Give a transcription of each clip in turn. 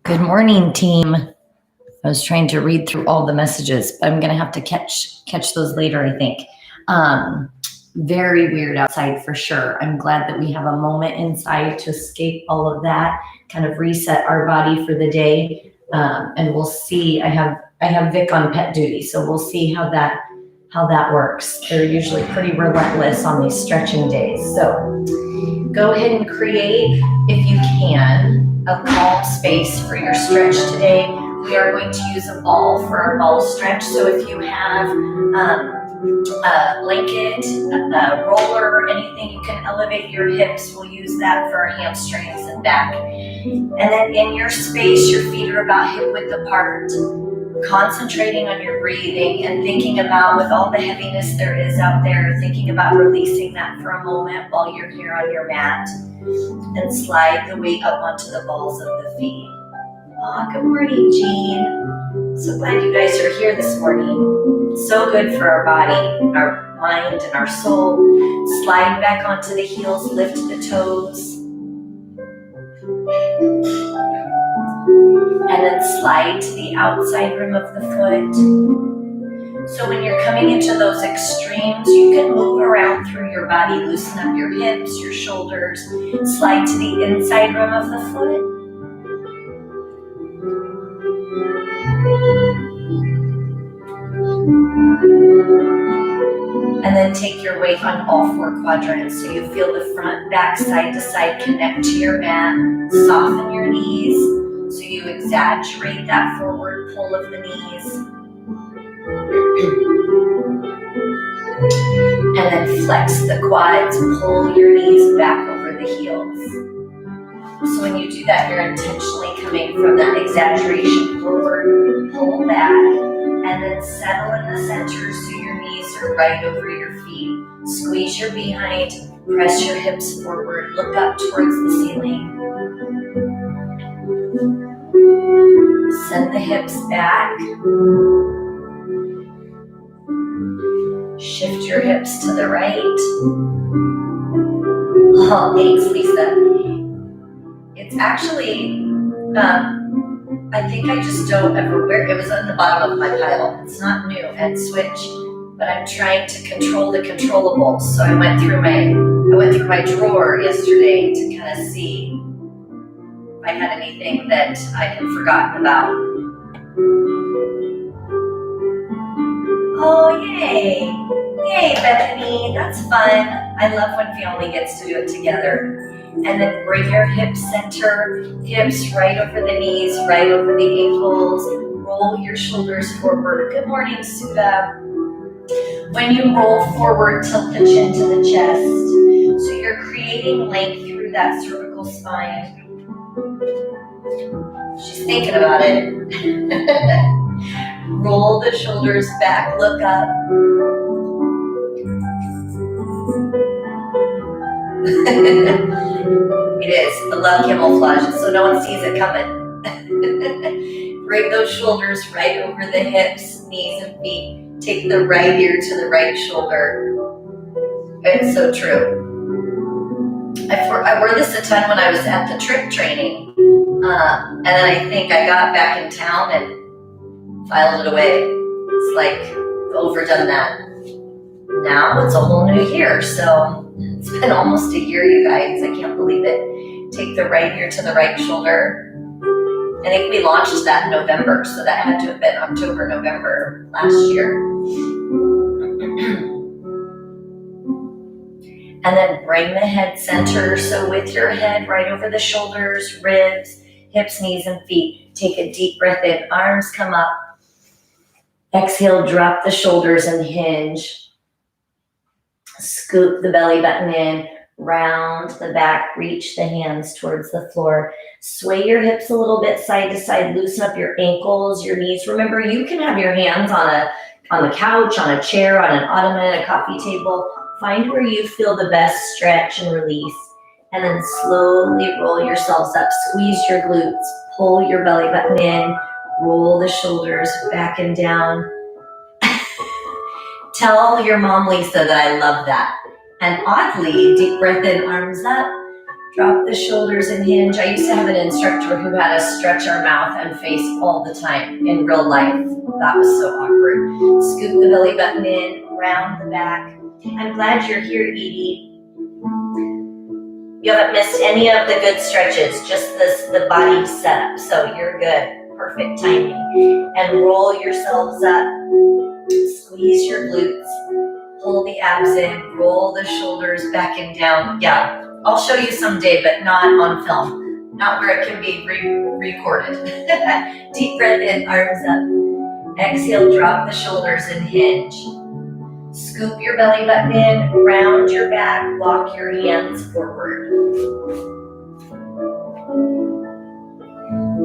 Good morning, team. I was trying to read through all the messages, but I'm going to have to catch those later, I think. Very weird outside for sure. I'm glad that we have a moment inside to escape all of that, kind of reset our body for the day. And we'll see. I have Vic on pet duty, so we'll see how that works. They're usually pretty relentless on these stretching days. So go ahead and create, if you can, a calm space for your stretch today. We are going to use a ball for our ball stretch. So if you have a blanket, a roller, anything, you can elevate your hips. We'll use that for our hamstrings and back. And then in your space, your feet are about hip width apart. Concentrating on your breathing and thinking about, with all the heaviness there is out there, thinking about releasing that for a moment while you're here on your mat, and slide the weight up onto the balls of the feet. Good morning, Jean. So glad you guys are here this morning. So good for our body, our mind, and our soul. Slide back onto the heels, lift the toes. And then slide to the outside rim of the foot. So when you're coming into those extremes, you can move around through your body, loosen up your hips, your shoulders, slide to the inside rim of the foot. And then take your weight on all four quadrants. So you feel the front, back, side to side connect to your mat, soften your knees. So you exaggerate that forward pull of the knees. And then flex the quads, pull your knees back over the heels. So when you do that, you're intentionally coming from that exaggeration forward, pull back, and then settle in the center so your knees are right over your feet. Squeeze your behind, press your hips forward, look up towards the ceiling. Send the hips back. Shift your hips to the right. Oh, thanks, Lisa. It's actually, I think I just don't ever wear it. It was on the bottom of my pile. It's not new at Switch, but I'm trying to control the controllables. So I went through my drawer yesterday to kind of see if I had anything that I had forgotten about. Oh, yay! Yay, Bethany, that's fun. I love when family gets to do it together. And then bring your hip center, hips right over the knees, right over the ankles. Roll your shoulders forward. Good morning, Sudha. When you roll forward, tilt the chin to the chest. So you're creating length through that cervical spine. She's thinking about it. Roll the shoulders back, look up. It is the love camouflage, so no one sees it coming. Bring those shoulders right over the hips, knees, and feet. Take the right ear to the right shoulder. It's so true. I wore this a ton when I was at the trip training. And then I think I got back in town and filed it away. It's like, overdone that. Now it's a whole new year, so it's been almost a year, you guys. I can't believe it. Take the right ear to the right shoulder. I think we launched that in November, so that had to have been October, November last year. And then bring the head center. So with your head right over the shoulders, ribs, hips, knees, and feet. Take a deep breath in. Arms come up. Exhale, drop the shoulders and hinge. Scoop the belly button in. Round the back. Reach the hands towards the floor. Sway your hips a little bit side to side. Loosen up your ankles, your knees. Remember, you can have your hands on the couch, on a chair, on an ottoman, a coffee table. Find where you feel the best stretch and release. And then slowly roll yourselves up. Squeeze your glutes. Pull your belly button in. Roll the shoulders back and down. Tell your mom, Lisa, that I love that. And oddly, deep breath in, arms up. Drop the shoulders and hinge. I used to have an instructor who had us stretch our mouth and face all the time in real life. That was so awkward. Scoop the belly button in, round the back. I'm glad you're here, Edie. You haven't missed any of the good stretches, just the body setup. So you're good. Perfect timing. And roll yourselves up. Squeeze your glutes. Pull the abs in. Roll the shoulders back and down. Yeah, I'll show you someday, but not on film. Not where it can be recorded. Deep breath in, arms up. Exhale, drop the shoulders and hinge. Scoop your belly button in, round your back, walk your hands forward.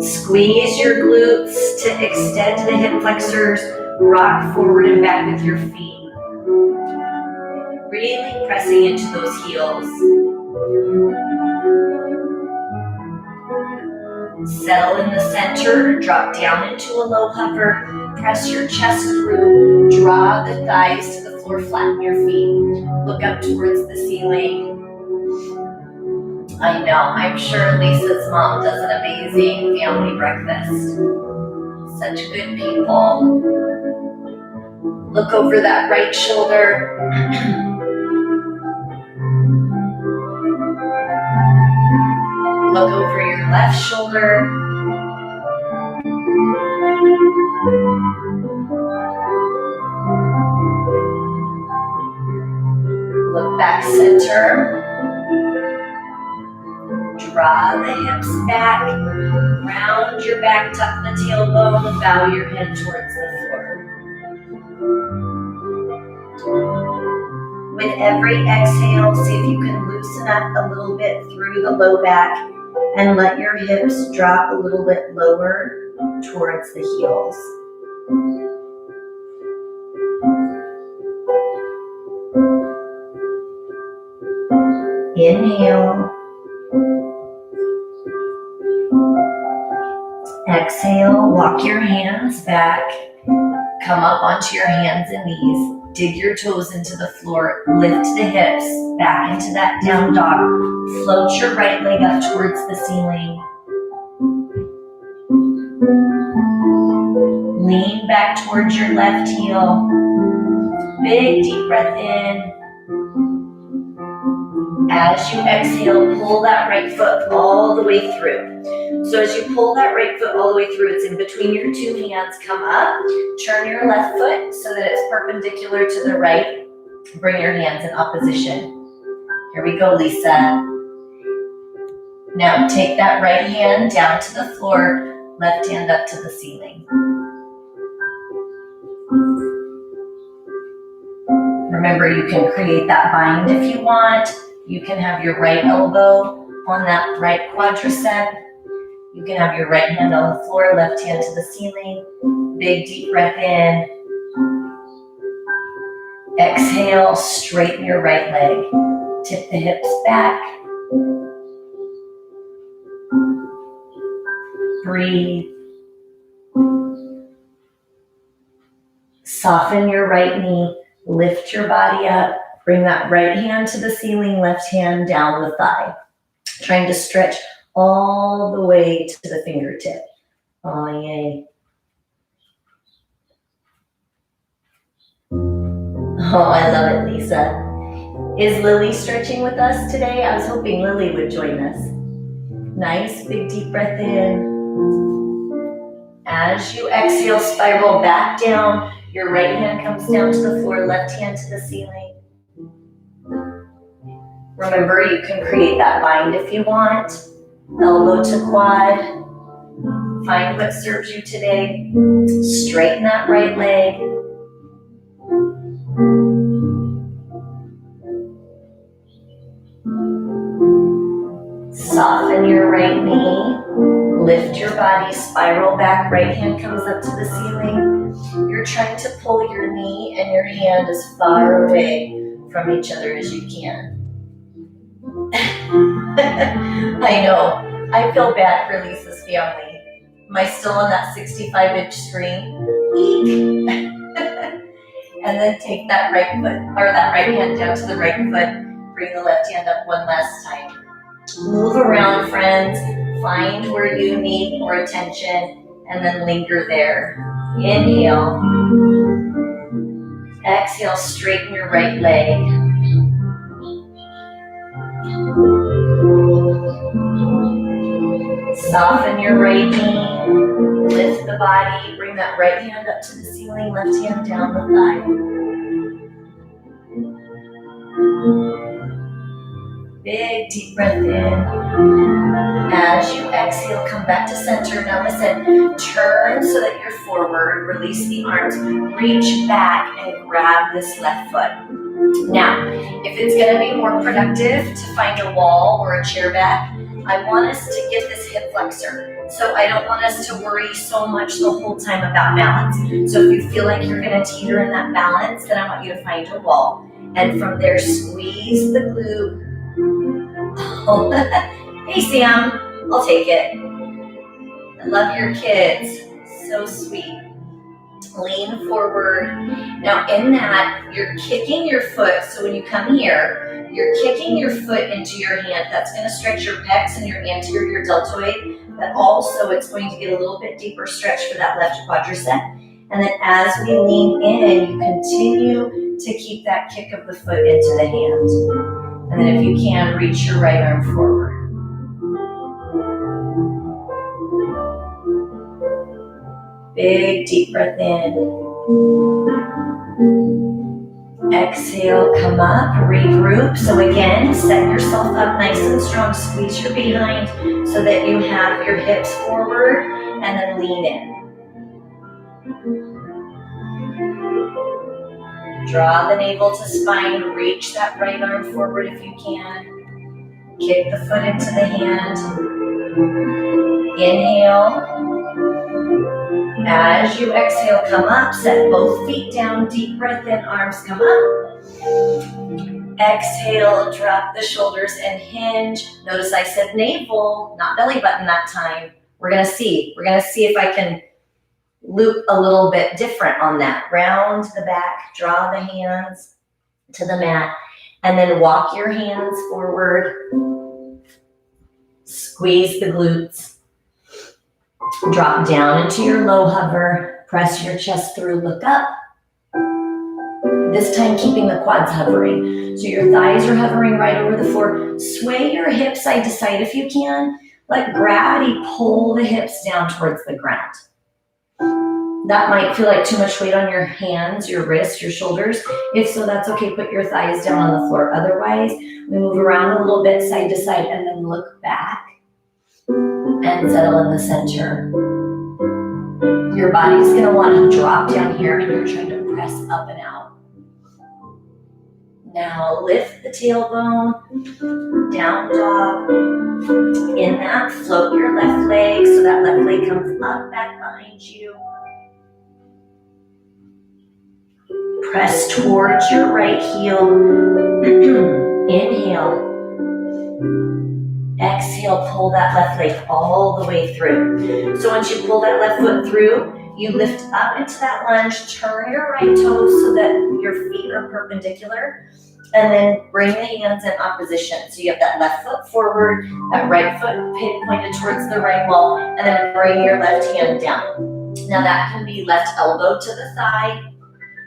Squeeze your glutes to extend the hip flexors, rock forward and back with your feet. Really pressing into those heels. Settle in the center, drop down into a low hover, press your chest through, draw the thighs to the floor, flatten your feet, look up towards the ceiling. I know, I'm sure Lisa's mom does an amazing family breakfast. Such good people. Look over that right shoulder. Look over your left shoulder. Look back center. Draw the hips back. Round your back, tuck the tailbone, bow your head towards the floor. With every exhale, see if you can loosen up a little bit through the low back and let your hips drop a little bit lower towards the heels. Inhale. Exhale, walk your hands back. Come up onto your hands and knees. Dig your toes into the floor. Lift the hips back into that down dog. Float your right leg up towards the ceiling. Lean back towards your left heel. Big deep breath in. As you exhale, pull that right foot all the way through. So as you pull that right foot all the way through, it's in between your two hands. Come up, turn your left foot so that it's perpendicular to the right. Bring your hands in opposition. Here we go, Lisa. Now take that right hand down to the floor, left hand up to the ceiling. Remember, you can create that bind if you want. You can have your right elbow on that right quadricep. You can have your right hand on the floor, left hand to the ceiling. Big deep breath in. Exhale, straighten your right leg. Tip the hips back. Breathe. Soften your right knee. Lift your body up. Bring that right hand to the ceiling, left hand down the thigh. Trying to stretch all the way to the fingertip. Oh, yay. Oh, I love it, Lisa. Is Lily stretching with us today? I was hoping Lily would join us. Nice, big deep breath in. As you exhale, spiral back down. Your right hand comes down to the floor, left hand to the ceiling. Remember, you can create that bind if you want. Elbow to quad. Find what serves you today. Straighten that right leg. Soften your right knee. Lift your body, spiral back. Right hand comes up to the ceiling. You're trying to pull your knee and your hand as far away from each other as you can. I know. I feel bad for Lisa's family. Am I still on that 65-inch screen? Eek. And then take that right foot, or that right hand down to the right foot. Bring the left hand up one last time. Move around, friends. Find where you need more attention and then linger there. Inhale. Exhale, straighten your right leg. Soften your right knee. Lift the body. Bring that right hand up to the ceiling, left hand down the thigh. Big deep breath in. As you exhale, come back to center. Now listen, turn so that you're forward. Release the arms. Reach back and grab this left foot. Now, if it's going to be more productive to find a wall or a chair back, I want us to get this hip flexor. So I don't want us to worry so much the whole time about balance. So if you feel like you're going to teeter in that balance, then I want you to find a wall. And from there, squeeze the glute. Oh, hey Sam, I'll take it. I love your kids. So sweet. Lean forward. Now in that, you're kicking your foot. So when you come here, you're kicking your foot into your hand. That's going to stretch your pecs and your anterior deltoid, but also it's going to get a little bit deeper stretch for that left quadricep. And then as we lean in, you continue to keep that kick of the foot into the hand. And then if you can, reach your right arm forward. Big deep breath in. Exhale, come up, regroup. So again, set yourself up nice and strong. Squeeze your behind so that you have your hips forward and then lean in. Draw the navel to spine. Reach that right arm forward if you can. Kick the foot into the hand. Inhale. As you exhale, come up, set both feet down, deep breath in, arms come up. Exhale, drop the shoulders and hinge. Notice I said navel, not belly button that time. We're gonna see if I can loop a little bit different on that. Round the back, draw the hands to the mat, and then walk your hands forward. Squeeze the glutes. Drop down into your low hover, press your chest through, look up. This time keeping the quads hovering. So your thighs are hovering right over the floor. Sway your hips side to side if you can. Let gravity pull the hips down towards the ground. That might feel like too much weight on your hands, your wrists, your shoulders. If so, that's okay. Put your thighs down on the floor. Otherwise, we move around a little bit side to side and then look back. And settle in the center. Your body's going to want to drop down here and you're trying to press up and out. Now lift the tailbone, down dog. In that, float your left leg so that left leg comes up back behind you. Press towards your right heel. Inhale. Exhale, pull that left leg all the way through. So once you pull that left foot through, you lift up into that lunge, turn your right toes so that your feet are perpendicular, and then bring the hands in opposition. So you have that left foot forward, that right foot pointed towards the right wall, and then bring your left hand down. Now that can be left elbow to the thigh.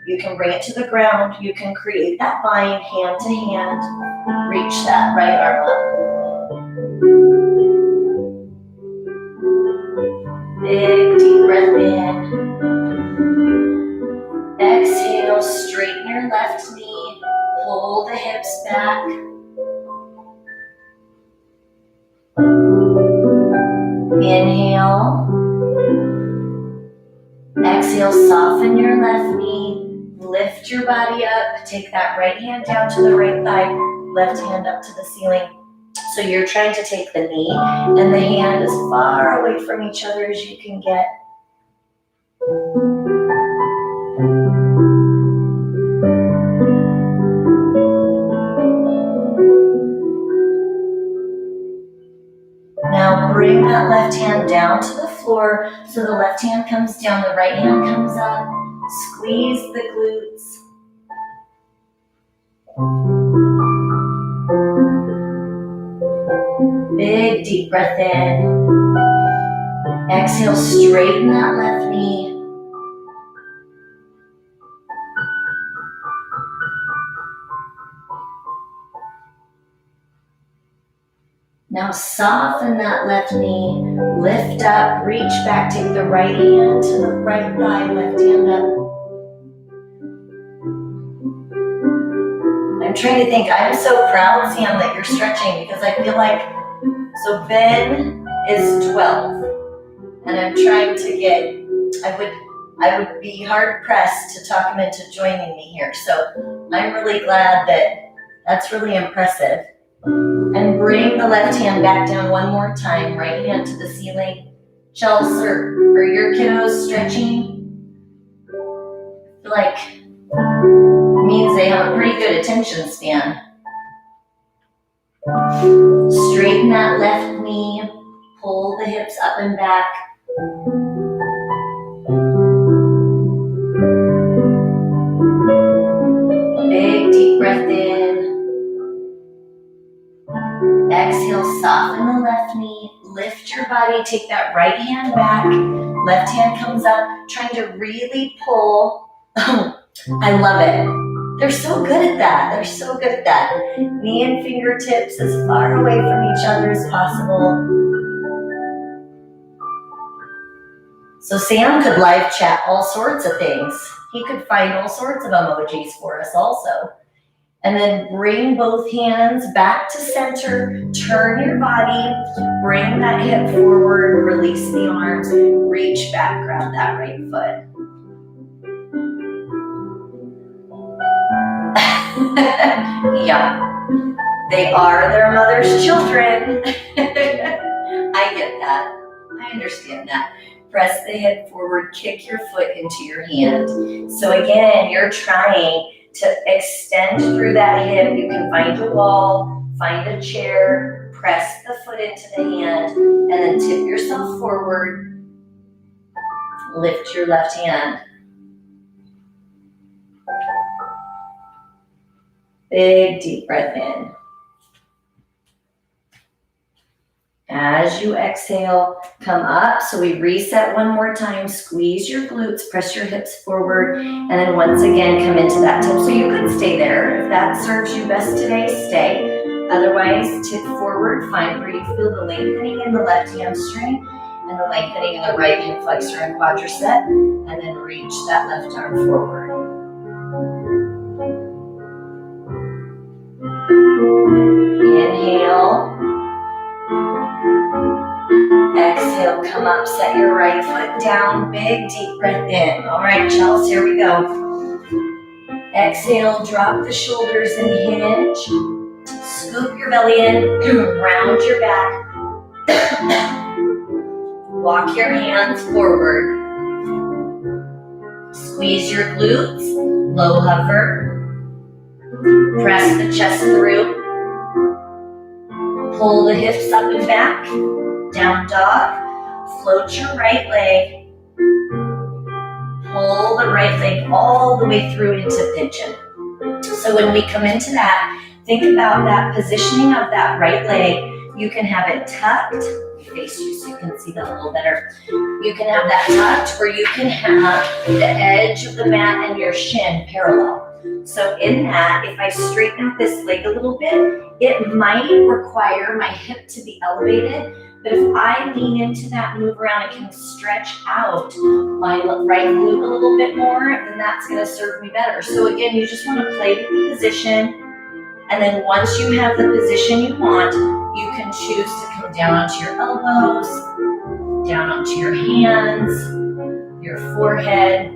You can bring it to the ground. You can create that bind hand to hand. Reach that right arm up. Big deep breath in. Exhale, straighten your left knee. Pull the hips back. Inhale. Exhale, soften your left knee. Lift your body up. Take that right hand down to the right thigh. Left hand up to the ceiling. So you're trying to take the knee and the hand as far away from each other as you can get. Now bring that left hand down to the floor so the left hand comes down, the right hand comes up. Squeeze the glutes. Big deep breath in. Exhale, straighten that left knee. Now soften that left knee, lift up, reach back, take the right hand to the right thigh, left hand up. I'm trying to think, I'm so proud, Sam, that you're stretching because I feel like, so Ben is 12 and I'm trying to get, I would be hard pressed to talk him into joining me here. So I'm really glad that's really impressive. And bring the left hand back down one more time, right hand to the ceiling. Chelsea, are your kiddos stretching? I feel like it means they have a pretty good attention span. Straighten that left knee, pull the hips up and back. Big deep breath in. Exhale, soften the left knee, lift your body, take that right hand back, left hand comes up, trying to really pull. I love it. They're so good at that. They're so good at that. Knee and fingertips as far away from each other as possible. So Sam could live chat all sorts of things. He could find all sorts of emojis for us also. And then bring both hands back to center, turn your body, bring that hip forward, release the arms, reach back, grab that right foot. Yeah, they are their mother's children. I get that. I understand that. Press the hip forward, kick your foot into your hand. So again, you're trying to extend through that hip. You can find a wall, find a chair, press the foot into the hand, and then tip yourself forward. Lift your left hand. Big deep breath in. As you exhale, come up. So we reset one more time. Squeeze your glutes, press your hips forward, and then once again, come into that tip. So you could stay there. If that serves you best today, stay. Otherwise, tip forward. Find where you feel the lengthening in the left hamstring and the lengthening in the right hip flexor and quadricep, and then reach that left arm forward. Inhale. Exhale, come up, set your right foot down, big deep breath in. All right, Chelsea, here we go. Exhale, drop the shoulders and hinge. Scoop your belly in, round your back. Walk your hands forward. Squeeze your glutes, low hover. Press the chest through. Pull the hips up and back. Down dog, float your right leg, pull the right leg all the way through into pigeon. So when we come into that, think about that positioning of that right leg. You can have it tucked, face you so you can see that a little better. You can have that tucked, or you can have the edge of the mat and your shin parallel. So in that, if I straighten out this leg a little bit, it might require my hip to be elevated. But if I lean into that, move around, I can stretch out my right glute a little bit more, then that's going to serve me better. So again, you just want to play with the position. And then once you have the position you want, you can choose to come down onto your elbows, down onto your hands, your forehead.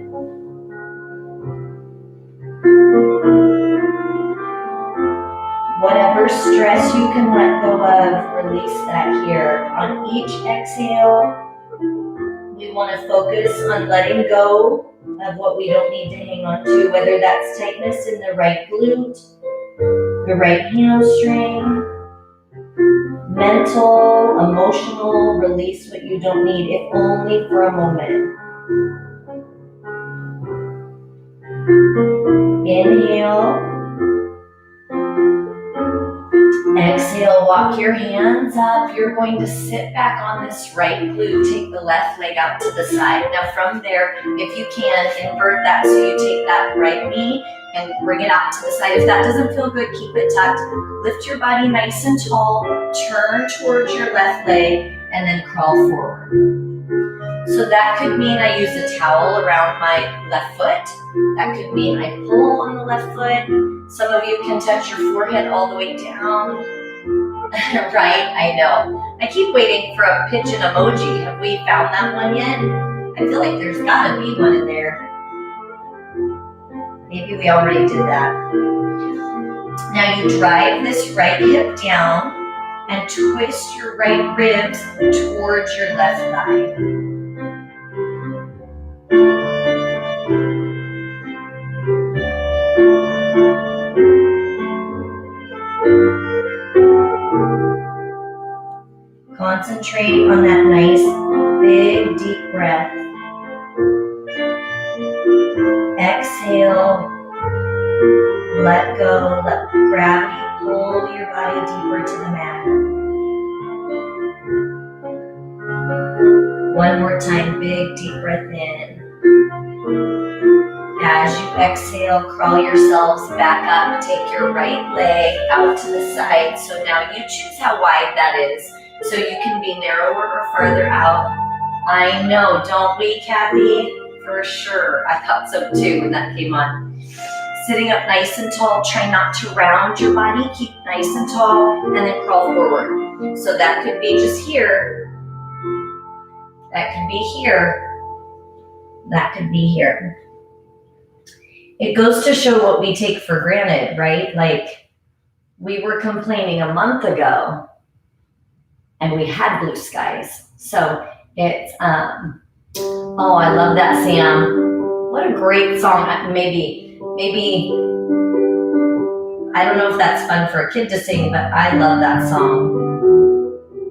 Whatever stress you can let go of, release that here. On each exhale, we want to focus on letting go of what we don't need to hang on to, whether that's tightness in the right glute, the right hamstring, mental, emotional, release what you don't need, if only for a moment. Inhale. Exhale. exhale, walk your hands up. You're going to sit back on this right glute. Take the left leg out to the side. Now from there, if you can, invert that so you take that right knee and bring it out to the side. If that doesn't feel good, keep it tucked. Lift your body nice and tall. Turn towards your left leg and then crawl forward. So that could mean I use a towel around my left foot. That could mean I pull on the left foot. Some of you can touch your forehead all the way down. Right, I know. I keep waiting for a pigeon emoji. Have we found that one yet? I feel like there's gotta be one in there. Maybe we already did that. Now you drive this right hip down and twist your right ribs towards your left thigh. Concentrate on that nice, big, deep breath. Exhale. Let go. Let gravity pull your body deeper to the mat. One more time, big, deep breath in. As you exhale, crawl yourselves back up. Take your right leg out to the side. So now you choose how wide that is. So you can be narrower or farther out. I know, don't we, Kathy? For sure. I thought so too when that came on. Sitting up nice and tall. Try not to round your body. Keep nice and tall and then crawl forward. So that could be just here. That could be here. That could be here. It goes to show what we take for granted, right? Like we were complaining a month ago and we had blue skies. So it's, oh, I love that, Sam. What a great song. Maybe, I don't know if that's fun for a kid to sing, but I love that song.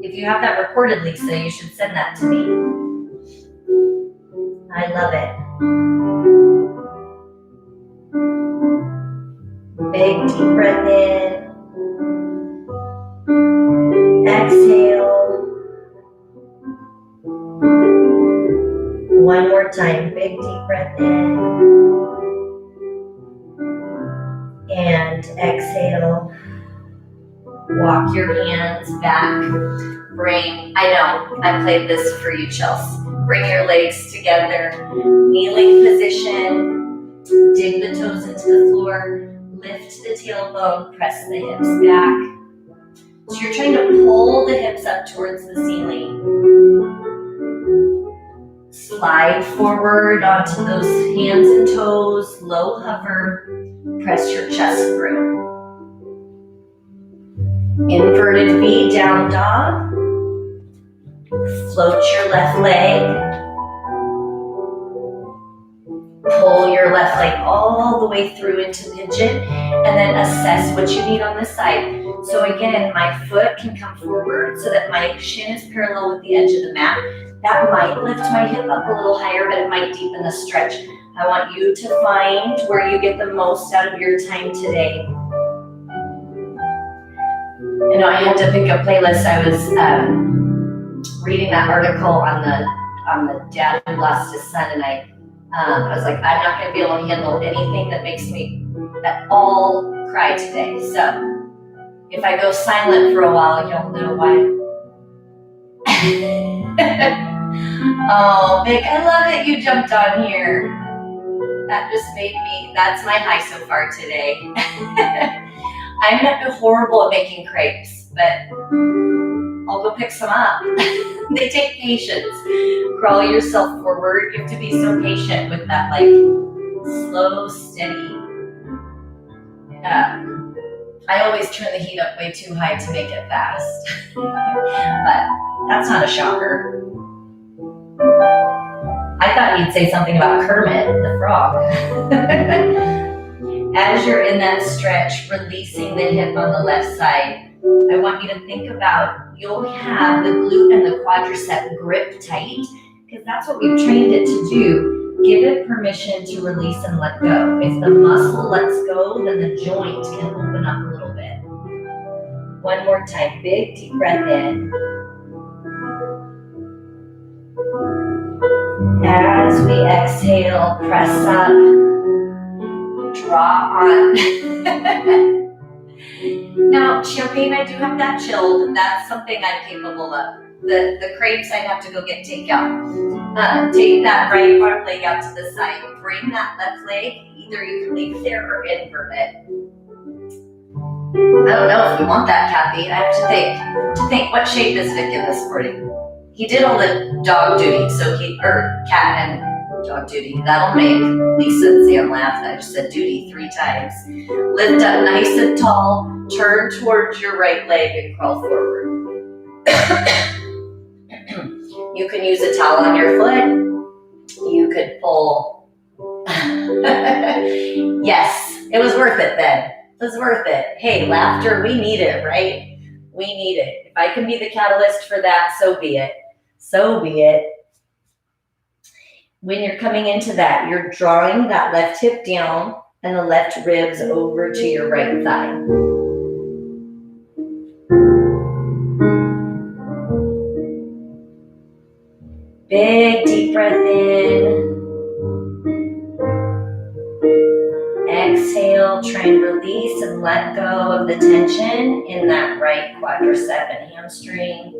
If you have that recorded, Lisa, you should send that to me. I love it. Big deep breath in. Exhale. One more time. Big deep breath in. And exhale. Walk your hands back. I know, I played this for you, Chelsea. Bring your legs together. Kneeling position. Dig the toes into the floor. Lift the tailbone, press the hips back. So you're trying to pull the hips up towards the ceiling. Slide forward onto those hands and toes, low hover, press your chest through. Inverted V, down dog. Float your left leg. Pull your left leg all the way through into pigeon and then assess what you need on this side. So again, my foot can come forward so that my shin is parallel with the edge of the mat. That might lift my hip up a little higher, but it might deepen the stretch. I want you to find where you get the most out of your time today. I know I had to pick a playlist. I was reading that article on the dad who lost his son, and I was like, I'm not going to be able to handle anything that makes me at all cry today. So if I go silent for a while, you'll know why. Oh, Vic, I love that you jumped on here. That just made me, that's my high so far today. I'm not horrible at making crepes, but I'll go pick some up. They take patience. Crawl yourself forward. You have to be so patient with that, like, slow, steady. I always turn the heat up way too high to make it fast. But that's not a shocker. I thought you'd say something about Kermit the Frog. As you're in that stretch, releasing the hip on the left side, I want you to think about, you'll have the glute and the quadricep grip tight, because that's what we've trained it to do. Give it permission to release and let go. If the muscle lets go, then the joint can open up a little bit. One more time, big deep breath in. As we exhale, press up, draw on. Now, champagne, I do have that chilled. That's something I'm capable of. The crepes, I'd have to go get takeout. Take that right arm leg out to the side. Bring that left leg. Either you can leave it there or invert it. I don't know if we want that, Kathy. I have to think. What shape is Vic in this morning? He did all the dog duty, cat and dog duty. That'll make Lisa and Sam laugh. I just said duty 3 times. Lift up nice and tall. Turn towards your right leg and crawl forward. You can use a towel on your foot. You could pull. Yes, it was worth it then. It was worth it. Hey, laughter, we need it, right? We need it. If I can be the catalyst for that, so be it. So be it. When you're coming into that, you're drawing that left hip down and the left ribs over to your right thigh. Big deep breath in. Exhale, try and release and let go of the tension in that right quadricep and hamstring.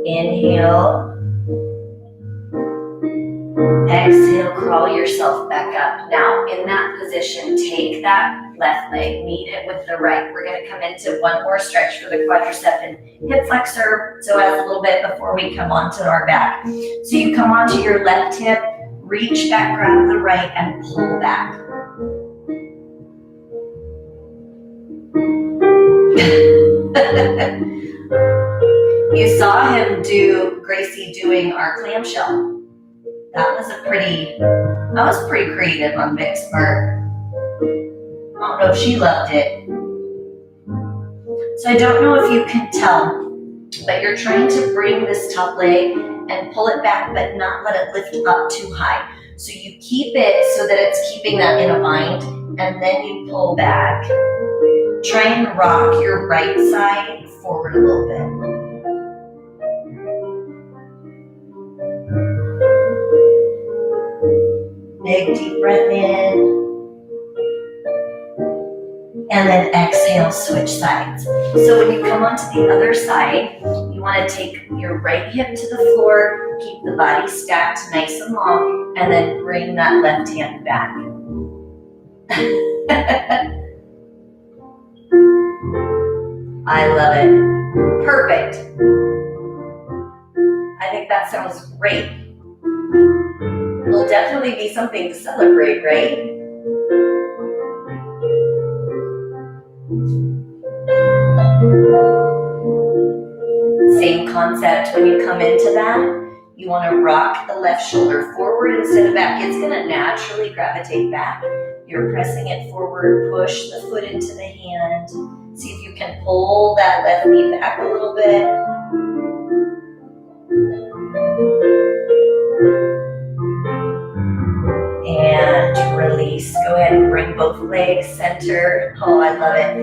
Inhale. Exhale, crawl yourself back up. Now, in that position, take that left leg, meet it with the right. We're going to come into one more stretch for the quadricep and hip flexor, so as a little bit before we come onto our back. So you come onto your left hip, reach back, grab the right, and pull back. You saw him Gracie doing our clamshell. That was pretty creative on Vic's part. I don't know if she loved it. So I don't know if you can tell, but you're trying to bring this top leg and pull it back, but not let it lift up too high. So you keep it so that it's keeping that in a bind, and then you pull back. Try and rock your right side forward a little bit. Big deep breath in. And then exhale, switch sides. So when you come onto the other side, you want to take your right hip to the floor, keep the body stacked nice and long, and then bring that left hand back. I love it. Perfect. I think that sounds great. It'll definitely be something to celebrate, right? Same concept when you come into that. You want to rock the left shoulder forward instead of back. It's going to naturally gravitate back. You're pressing it forward, push the foot into the hand. See if you can pull that left knee back a little bit. And release. Go ahead and bring both legs center. Oh, I love it.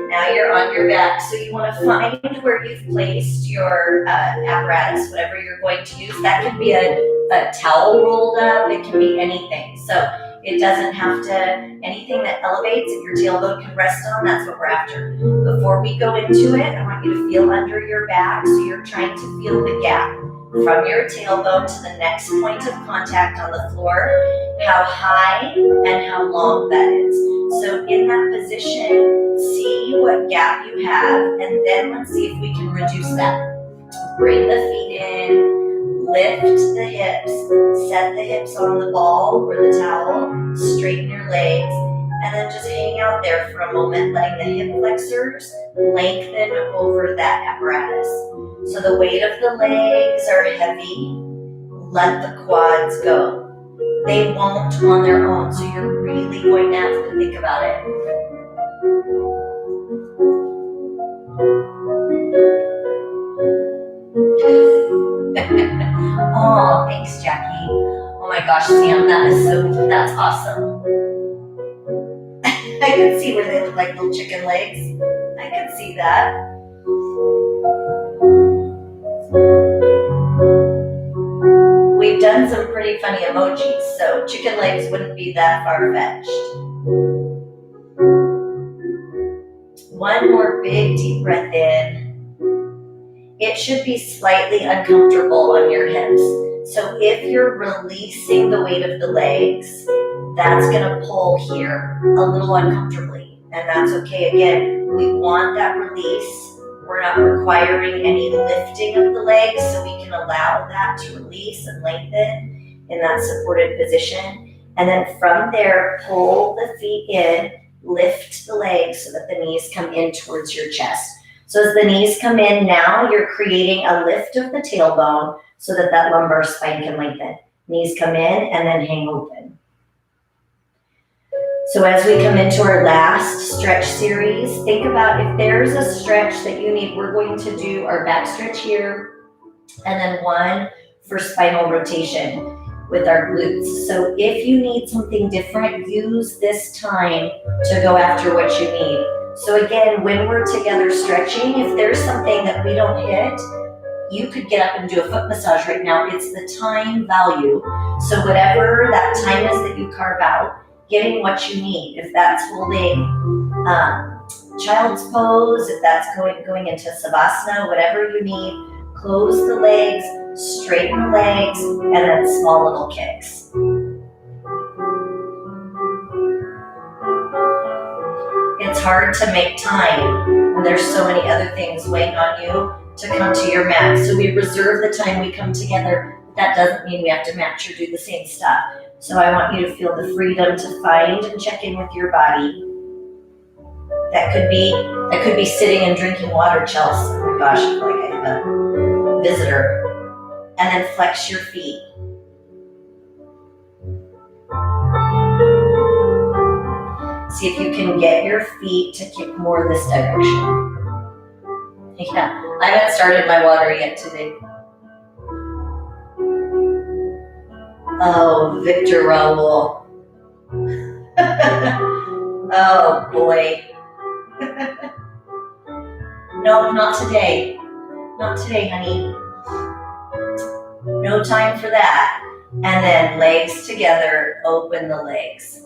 Now you're on your back. So you want to find where you've placed your apparatus, whatever you're going to use. That can be a towel rolled up. It can be anything. So it doesn't have to, anything that elevates, if your tailbone can rest on, that's what we're after. Before we go into it, I want you to feel under your back. So you're trying to feel the gap from your tailbone to the next point of contact on the floor, how high and how long that is. So in that position, see what gap you have, and then let's see if we can reduce that. Bring the feet in, lift the hips, set the hips on the ball or the towel, straighten your legs, and then just hang out there for a moment, letting the hip flexors lengthen over that apparatus. So the weight of the legs are heavy. Let the quads go. They won't on their own, so you're really going to have to think about it. Oh, thanks, Jackie. Oh my gosh, Sam, that's awesome. I could see where they look like little chicken legs. I could see that. We've done some pretty funny emojis, so chicken legs wouldn't be that far-fetched. One more big deep breath in. It should be slightly uncomfortable on your hips. So if you're releasing the weight of the legs, that's gonna pull here a little uncomfortably, and that's okay. Again, we want that release. We're not requiring any lifting of the legs, so we can allow that to release and lengthen in that supported position. And then from there, pull the feet in, lift the legs so that the knees come in towards your chest. So as the knees come in, now you're creating a lift of the tailbone so that that lumbar spine can lengthen. Knees come in and then hang open. So as we come into our last stretch series, think about if there's a stretch that you need. We're going to do our back stretch here and then one for spinal rotation with our glutes. So if you need something different, use this time to go after what you need. So again, when we're together stretching, if there's something that we don't hit, you could get up and do a foot massage right now. It's the time value. So whatever that time is that you carve out, getting what you need. If that's holding child's pose, if that's going into Savasana, whatever you need, close the legs, straighten the legs, and then small little kicks. It's hard to make time when there's so many other things weighing on you to come to your mat. So we reserve the time we come together. That doesn't mean we have to match or do the same stuff. So I want you to feel the freedom to find and check in with your body. That could be sitting and drinking water, Chelsea. Oh my gosh, I feel like I have a visitor. And then flex your feet. See if you can get your feet to kick more this direction. Yeah, I haven't started my water yet today. Oh, Victor Raul. Oh boy. No, not today. Not today, honey. No time for that. And then legs together, open the legs.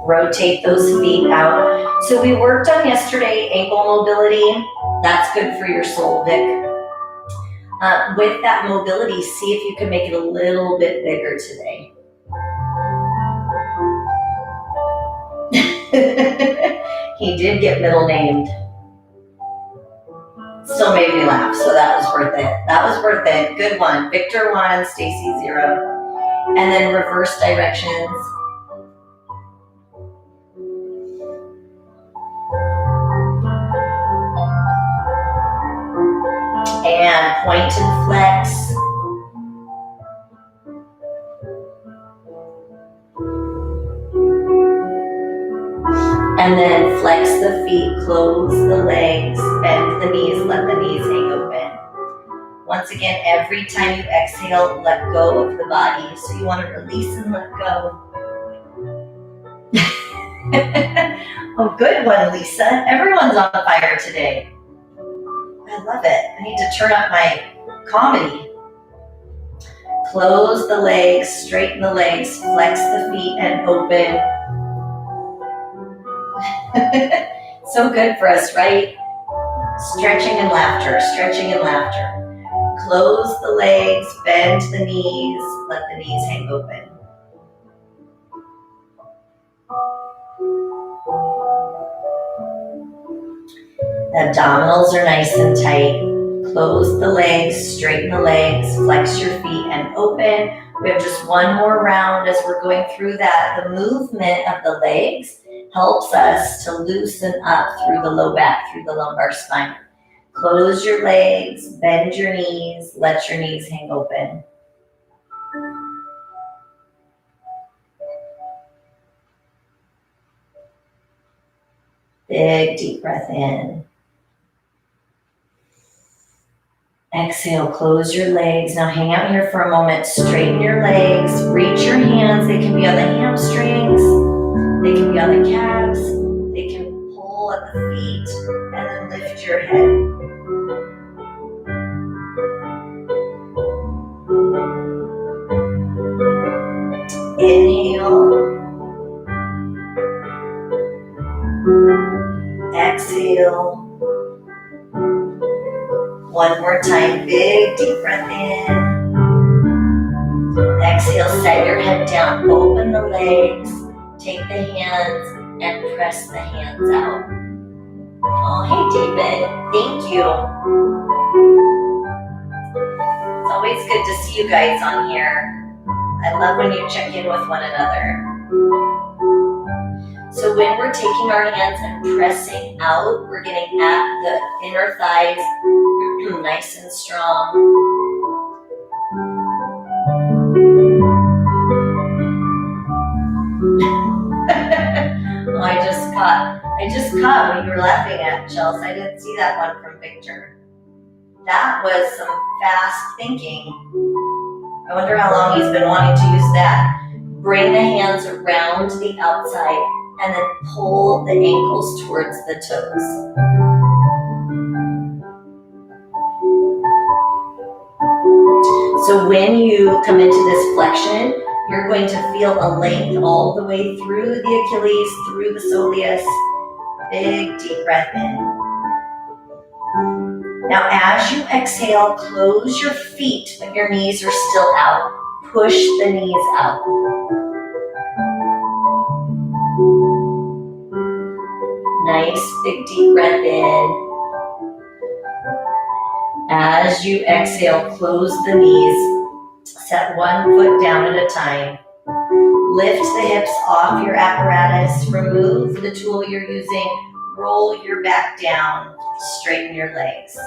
Rotate those feet out. So we worked on yesterday ankle mobility. That's good for your soul, Vic. With that mobility, see if you can make it a little bit bigger today. He did get middle named. Still made me laugh, so that was worth it. That was worth it. Good one. Victor 1, Stacy 0. And then reverse directions. And point and flex. And then flex the feet, close the legs, bend the knees, let the knees hang open. Once again, every time you exhale, let go of the body. So you want to release and let go. Oh, good one, Lisa. Everyone's on fire today. I love it. I need to turn up my comedy. Close the legs, straighten the legs, flex the feet, and open. So good for us, right? Stretching and laughter, stretching and laughter. Close the legs, bend the knees, let the knees hang open. Abdominals are nice and tight. Close the legs, straighten the legs, flex your feet and open. We have just one more round as we're going through that. The movement of the legs helps us to loosen up through the low back, through the lumbar spine. Close your legs, bend your knees, let your knees hang open. Big deep breath in. Exhale, close your legs. Now hang out here for a moment. Straighten your legs. Reach your hands. They can be on the hamstrings. They can be on the calves. They can pull at the feet. And then lift your head. Inhale. Exhale. One more time, big deep breath in. Exhale, set your head down, open the legs, take the hands and press the hands out. Oh, hey David, thank you. It's always good to see you guys on here. I love when you check in with one another. So when we're taking our hands and pressing out, we're getting at the inner thighs, nice and strong. Oh, I just caught what you were laughing at, Chelsea. I didn't see that one from Victor. That was some fast thinking. I wonder how long he's been wanting to use that. Bring the hands around the outside and then pull the ankles towards the toes. So when you come into this flexion, you're going to feel a length all the way through the Achilles, through the soleus. Big deep breath in. Now as you exhale, close your feet, but your knees are still out. Push the knees out. Nice big deep breath in. As you exhale, close the knees. Set one foot down at a time. Lift the hips off your apparatus. Remove the tool you're using. Roll your back down. Straighten your legs.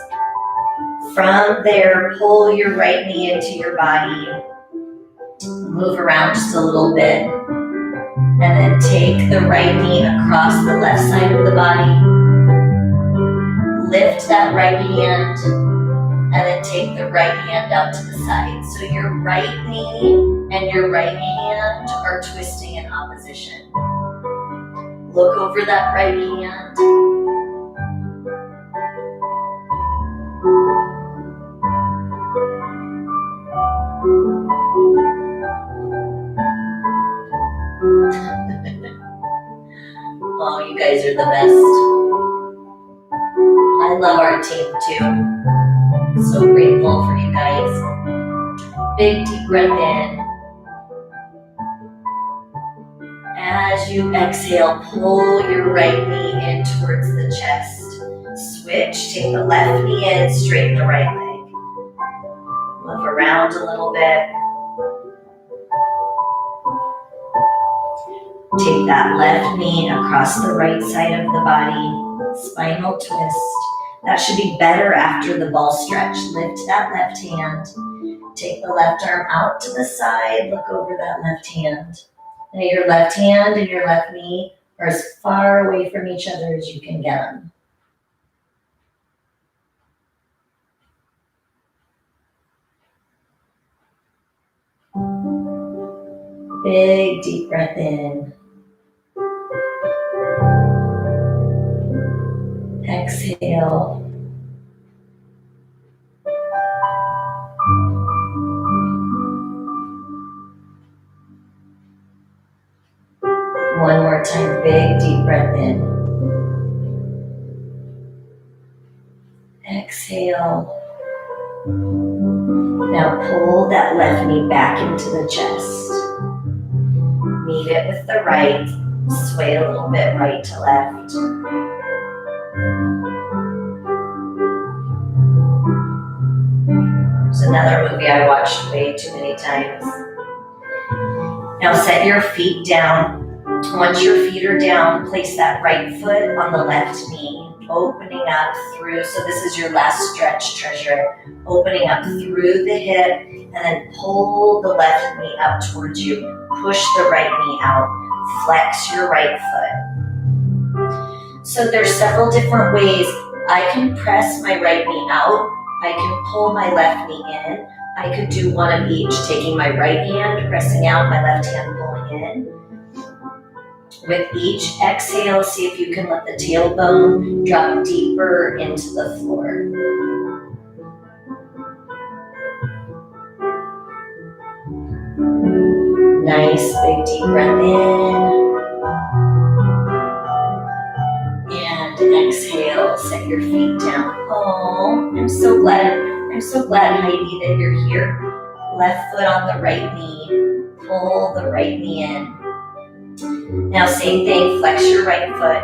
From there, pull your right knee into your body. Move around just a little bit. And then take the right knee across the left side of the body. Lift that right hand. And then take the right hand out to the side. So your right knee and your right hand are twisting in opposition. Look over that right hand. Oh, you guys are the best. I love our team too. So grateful for you guys. Big deep breath in. As you exhale, pull your right knee in towards the chest. Switch, take the left knee in, straighten the right leg. Move around a little bit. Take that left knee across the right side of the body. Spinal twist. That should be better after the ball stretch. Lift that left hand. Take the left arm out to the side. Look over that left hand. Now your left hand and your left knee are as far away from each other as you can get them. Big deep breath in. Exhale. One more time, big deep breath in. Exhale. Now pull that left knee back into the chest. Meet it with the right. Sway a little bit right to left. There's another movie I watched way too many times. Now set your feet down. Once your feet are down, place that right foot on the left knee, opening up through, so this is your last stretch, treasure, opening up through the hip, and then pull the left knee up towards you. Push the right knee out. Flex your right foot. So there's several different ways I can press my right knee out. I can pull my left knee in. I could do one of each, taking my right hand, pressing out, my left hand pulling in. With each exhale, see if you can let the tailbone drop deeper into the floor. Nice, big deep breath in. And exhale, set your feet down. Oh, I'm so glad, Heidi, that you're here. Left foot on the right knee. Pull the right knee in. Now same thing, flex your right foot,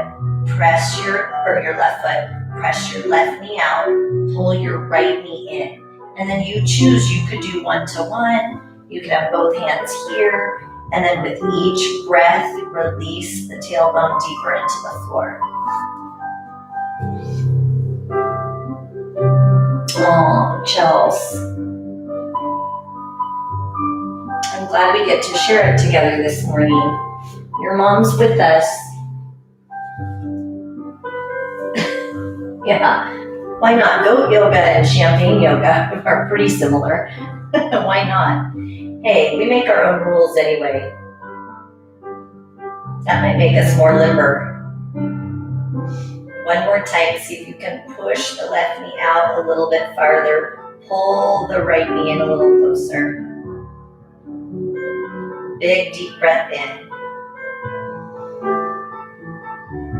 your left foot, press your left knee out, pull your right knee in. And then you choose, you could do 1-to-1, you could have both hands here, and then with each breath, release the tailbone deeper into the floor. Oh, Chels. I'm glad we get to share it together this morning. Your mom's with us. Yeah, why not? Goat yoga and champagne yoga are pretty similar. Why not? Hey, we make our own rules anyway. That might make us more limber. One more time, see if you can push the left knee out a little bit farther. Pull the right knee in a little closer. Big deep breath in.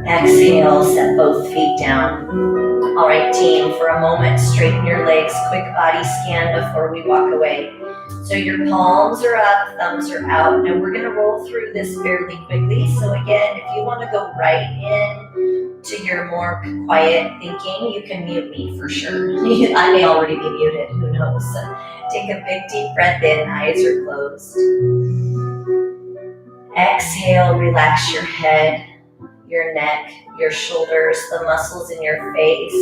Exhale, set both feet down. All right, team, for a moment, straighten your legs. Quick body scan before we walk away. So your palms are up, thumbs are out. Now we're gonna roll through this fairly quickly. So again, if you wanna go right in to your more quiet thinking, you can mute me for sure. I may already be muted, who knows? So take a big deep breath in, eyes are closed. Exhale, relax your head, your neck, your shoulders, the muscles in your face,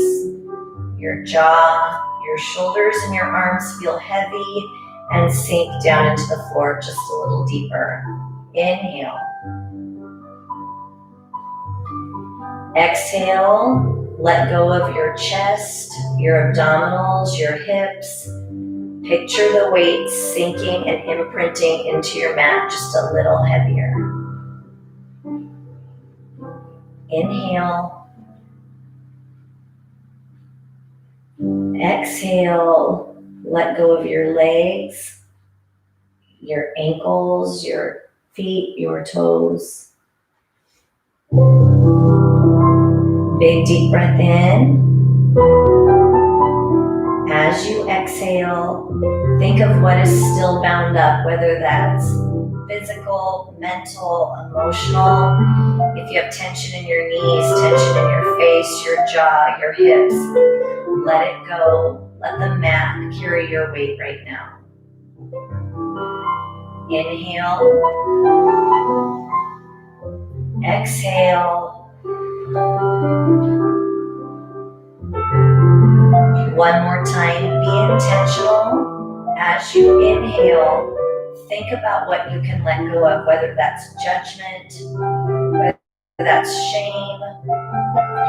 your jaw, your shoulders and your arms feel heavy and sink down into the floor just a little deeper. Inhale. Exhale, let go of your chest, your abdominals, your hips. Picture the weight sinking and imprinting into your mat just a little heavier. Inhale. Exhale, let go of your legs, your ankles, your feet, your toes. Big deep breath in. As you exhale, think of what is still bound up, whether that's physical, mental, emotional. If you have tension in your knees, tension in your face, your jaw, your hips, let it go. Let the mat carry your weight right now. Inhale. Exhale. One more time, be intentional. As you inhale, think about what you can let go of, whether that's judgment, whether that's shame,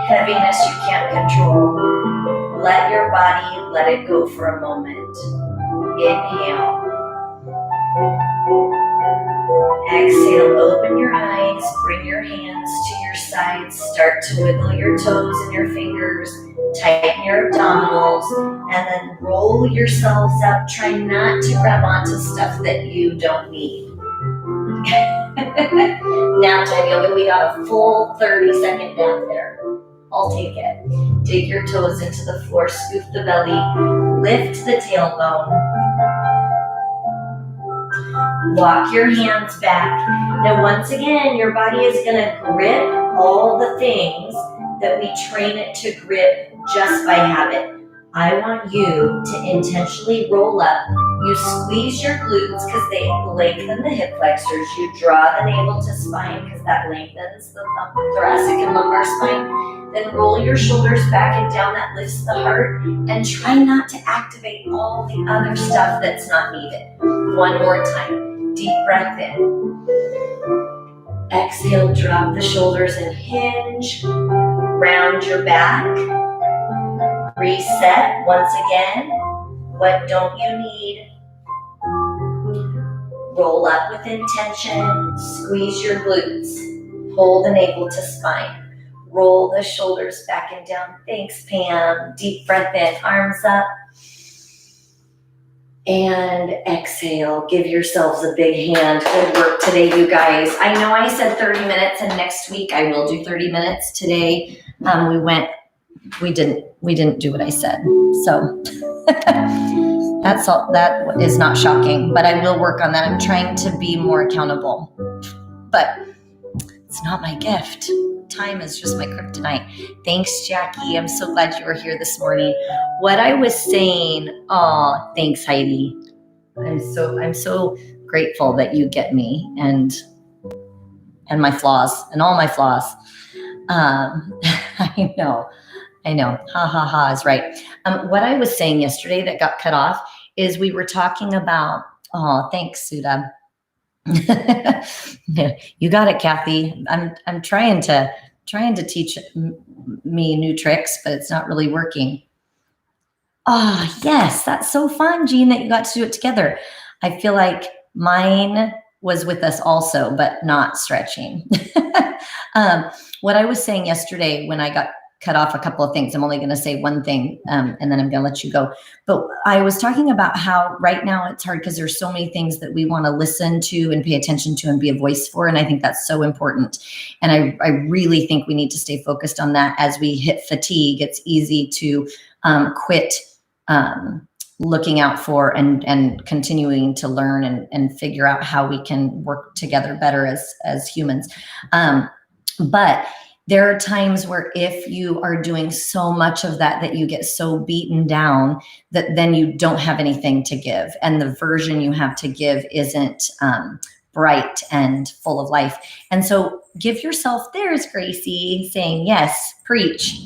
heaviness you can't control. Let your body let it go for a moment. Inhale. Exhale, open your eyes, bring your hands to your sides, start to wiggle your toes and your fingers, tighten your abdominals, and then roll yourselves up. Try not to grab onto stuff that you don't need. Nap time yoga, we got a full 30-second nap there. I'll take it. Dig your toes into the floor, scoop the belly, lift the tailbone. Walk your hands back. Now once again, your body is gonna grip all the things that we train it to grip just by habit. I want you to intentionally roll up. You squeeze your glutes because they lengthen the hip flexors. You draw the navel to spine because that lengthens the thoracic and lumbar spine. Then roll your shoulders back and down, that lifts the heart. And try not to activate all the other stuff that's not needed. One more time, deep breath in. Exhale, drop the shoulders and hinge. Round your back. Reset once again. What don't you need? Roll up with intention. Squeeze your glutes. Pull the navel to spine. Roll the shoulders back and down. Thanks, Pam. Deep breath in, arms up. And exhale. Give yourselves a big hand. Good work today, you guys. I know I said 30 minutes, and next week I will do 30 minutes. Today, we didn't do what I said. So that's all. That is not shocking, but I will work on that. I'm trying to be more accountable, but it's not my gift. Time is just my kryptonite. Thanks, Jackie. I'm so glad you were here this morning. What I was saying, oh, thanks, Heidi. I'm so grateful that you get me and my flaws and all my flaws. I know. Ha ha ha is right. What I was saying yesterday that got cut off is we were talking about, oh, thanks, Suda. You got it, Kathy. I'm trying to teach me new tricks, but it's not really working. Oh, yes, that's so fun, Jean, that you got to do it together. I feel like mine was with us also, but not stretching. What I was saying yesterday when I got cut off a couple of things. I'm only going to say one thing, and then I'm going to let you go. But I was talking about how right now it's hard because there's so many things that we want to listen to and pay attention to and be a voice for. And I think that's so important. And I really think we need to stay focused on that. As we hit fatigue, it's easy to quit looking out for and continuing to learn and figure out how we can work together better as humans. But there are times where if you are doing so much of that you get so beaten down that then you don't have anything to give. And the version you have to give isn't bright and full of life. And so give yourself, there's Gracie saying, yes, preach.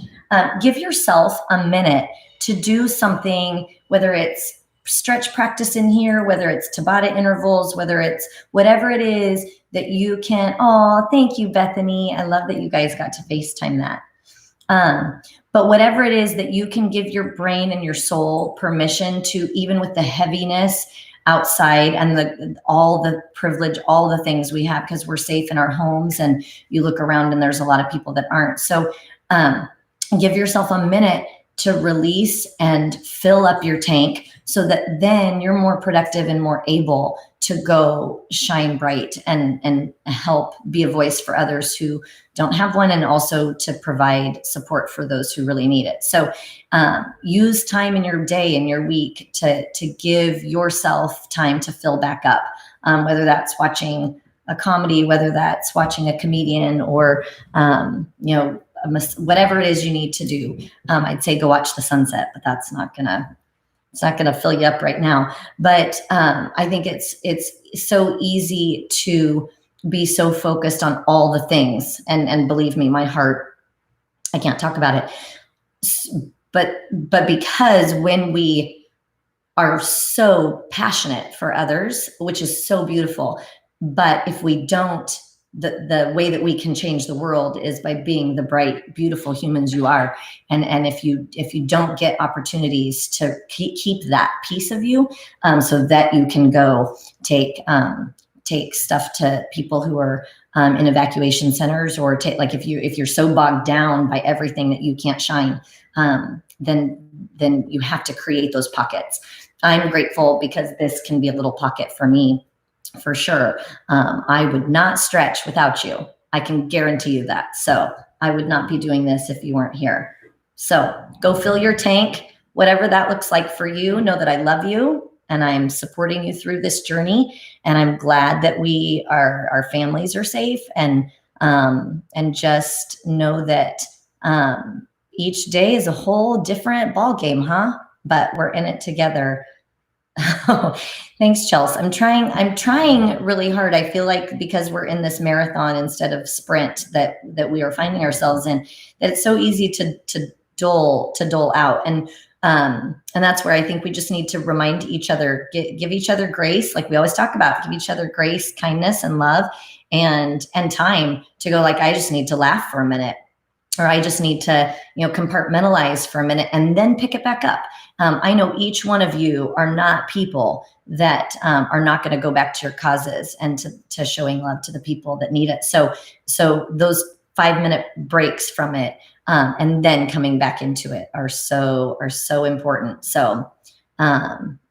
Give yourself a minute to do something, whether it's stretch practice in here, whether it's Tabata intervals, whether it's whatever it is that you can. Oh, thank you, Bethany. I love that you guys got to FaceTime that. But whatever it is that you can give your brain and your soul permission to, even with the heaviness outside and all the privilege, all the things we have because we're safe in our homes, and you look around and there's a lot of people that aren't. So give yourself a minute to release and fill up your tank so that then you're more productive and more able to go shine bright and help be a voice for others who don't have one, and also to provide support for those who really need it. So use time in your day and your week to give yourself time to fill back up, whether that's watching a comedy, whether that's watching a comedian, or whatever it is you need to do. I'd say go watch the sunset, but it's not gonna fill you up right now. But I think it's so easy to be so focused on all the things, and believe me, my heart, I can't talk about it. But because when we are so passionate for others, which is so beautiful, but if we don't, the way that we can change the world is by being the bright, beautiful humans you are. And if you don't get opportunities to keep that piece of you, so that you can go take stuff to people who are in evacuation centers, or if you're so bogged down by everything that you can't shine, then you have to create those pockets. I'm grateful because this can be a little pocket for me. For sure. I would not stretch without you. I can guarantee you that. So I would not be doing this if you weren't here. So go fill your tank, whatever that looks like for you. Know that I love you and I'm supporting you through this journey. And I'm glad that our families are safe, and just know that each day is a whole different ball game, huh? But we're in it together. Oh, thanks, Chelsea. I'm trying really hard. I feel like because we're in this marathon instead of sprint that we are finding ourselves in, that it's so easy to dole out. And that's where I think we just need to remind each other, give each other grace. Like we always talk about, give each other grace, kindness, and love, and time to go, like, I just need to laugh for a minute. or I just need to, compartmentalize for a minute and then pick it back up. I know each one of you are not people that are not going to go back to your causes and to showing love to the people that need it. So those 5-minute breaks from it, and then coming back into it are so important. So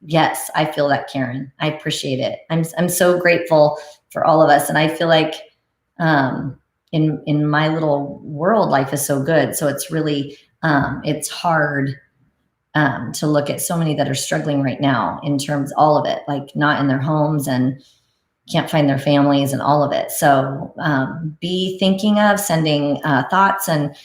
yes, I feel that, Karen. I appreciate it. I'm so grateful for all of us, and I feel like in my little world, life is so good. So it's really it's hard to look at so many that are struggling right now in terms all of it, like not in their homes and can't find their families and all of it. So be thinking of sending thoughts and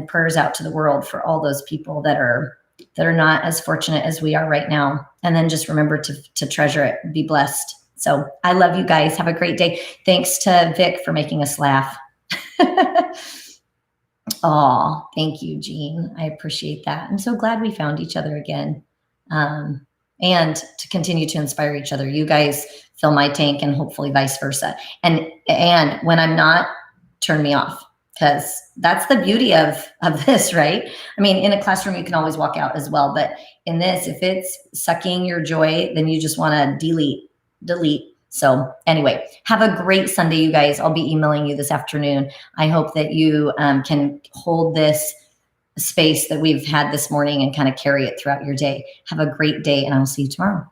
prayers out to the world for all those people that are not as fortunate as we are right now. And then just remember to treasure it. Be blessed. So I love you guys. Have a great day. Thanks to Vic for making us laugh. Oh, thank you, Jean. I appreciate that. I'm so glad we found each other again. And to continue to inspire each other. You guys fill my tank and hopefully vice versa. And when I'm not, turn me off, because that's the beauty of this, right? I mean, in a classroom, you can always walk out as well. But in this, if it's sucking your joy, then you just want to delete. So anyway, have a great Sunday, you guys. I'll be emailing you this afternoon. I hope that you can hold this space that we've had this morning and kind of carry it throughout your day. Have a great day, and I'll see you tomorrow.